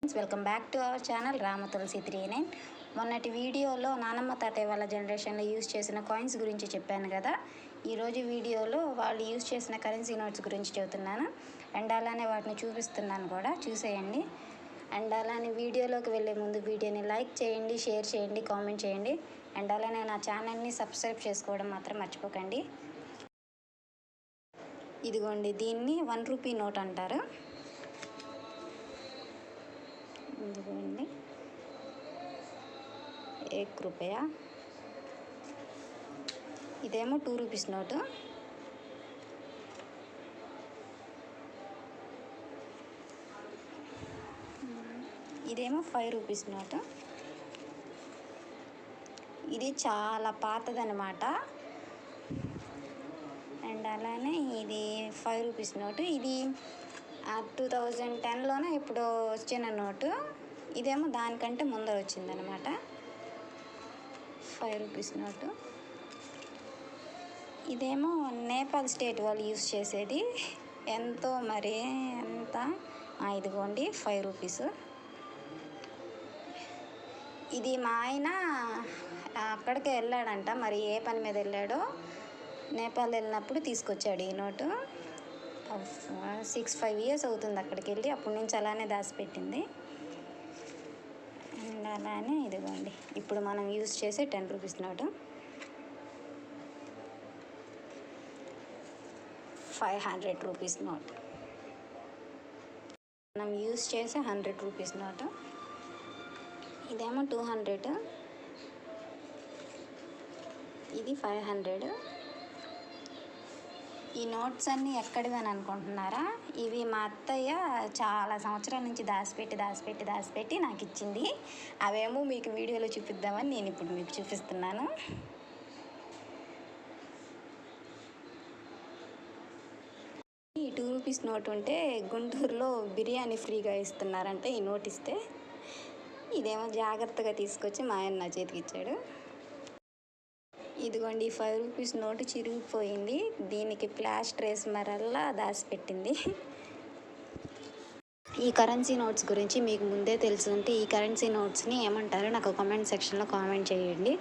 Welcome back to our channel Rama Tulasi 39. మొన్నటి వీడియోలో నానమ్మ తాతయ్య వాళ్ళ జనరేషన్లో యూజ్ చేసిన కాయిన్స్ గురించి చెప్పాను కదా. ఈరోజు వీడియోలో వాళ్ళు యూజ్ చేసిన కరెన్సీ నోట్స్ గురించి చెబుతున్నాను. అండ్ అలానే వాటిని చూపిస్తున్నాను కూడా, చూసేయండి. అండ్ అలానే వీడియోలోకి వెళ్ళే ముందు వీడియోని లైక్ చేయండి, షేర్ చేయండి, కామెంట్ చేయండి. అండ్ అలానే నా ఛానల్ని సబ్స్క్రైబ్ చేసుకోవడం మాత్రం మర్చిపోకండి. ఇదిగోండి, దీన్ని 1 రూపీ నోట్ అంటారు. ఇదిగోండి, 1 రూపాయ. ఇదేమో 2 రూపీస్ నోటు. ఇదేమో 5 రూపీస్ నోటు. ఇది చాలా పాతదనమాట. అండ్ అలానే ఇది 5 రూపీస్ నోటు. ఇది 2010లోనే ఇప్పుడు వచ్చిన నోటు. ఇదేమో దానికంటే ముందర వచ్చిందనమాట. 5 రూపీస్ నోటు. ఇదేమో నేపాల్ స్టేట్ వాళ్ళు యూజ్ చేసేది. ఎంతో మరి ఎంత, ఇదిగోండి 5 రూపీస్. ఇది మా ఆయన అక్కడికే వెళ్ళాడంట, మరి ఏ పని మీద వెళ్ళాడో నేపాల్ వెళ్ళినప్పుడు తీసుకొచ్చాడు ఈ నోటు. 5 ఇయర్స్ అవుతుంది అక్కడికి వెళ్ళి, అప్పటి నుంచి అలానే దాచిపెట్టింది. అండ్ అలానే ఇదిగోండి, ఇప్పుడు మనం యూజ్ చేసే 10 రూపీస్ నోటు. 500 rupees note. మనం యూజ్ చేసే 100 రూపీస్ నోటు. ఇదేమో 200. ఇది 500. ఈ నోట్స్ అన్నీ ఎక్కడివి అని అనుకుంటున్నారా? ఇవి మా అత్తయ్య చాలా సంవత్సరాల నుంచి దాచిపెట్టి నాకు ఇచ్చింది. అవేమో మీకు వీడియోలో చూపిద్దామని నేను ఇప్పుడు మీకు చూపిస్తున్నాను. ఈ 2 రూపీస్ నోట్ ఉంటే గుంటూరులో బిర్యానీ ఫ్రీగా ఇస్తున్నారంటే ఈ నోట్ ఇస్తే. ఇదేమో జాగ్రత్తగా తీసుకొచ్చి మా ఆయన నా చేతికి ఇచ్చాడు. ఇదిగోండి, 5 రూపీస్ నోటు చిరిగిపోయింది. దీనికి ప్లాస్టర్ వేసి మరల్లా దాచిపెట్టింది. ఈ కరెన్సీ నోట్స్ గురించి మీకు ముందే తెలుసుంటే ఈ కరెన్సీ నోట్స్ని ఏమంటారో నాకు కామెంట్ సెక్షన్లో కామెంట్ చేయండి.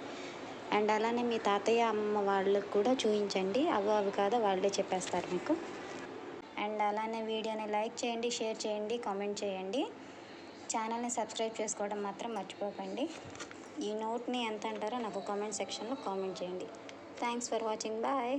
అండ్ అలానే మీ తాతయ్య అమ్మ వాళ్ళకు కూడా చూపించండి. అవి కాదో వాళ్ళే చెప్పేస్తారు మీకు. అండ్ అలానే వీడియోని లైక్ చేయండి, షేర్ చేయండి, కామెంట్ చేయండి. ఛానల్ని సబ్స్క్రైబ్ చేసుకోవడం మాత్రం మర్చిపోకండి. ఈ నోట్ని ఎంత అంటారో నాకు కామెంట్ సెక్షన్లో కామెంట్ చేయండి. Thanks for watching. బాయ్.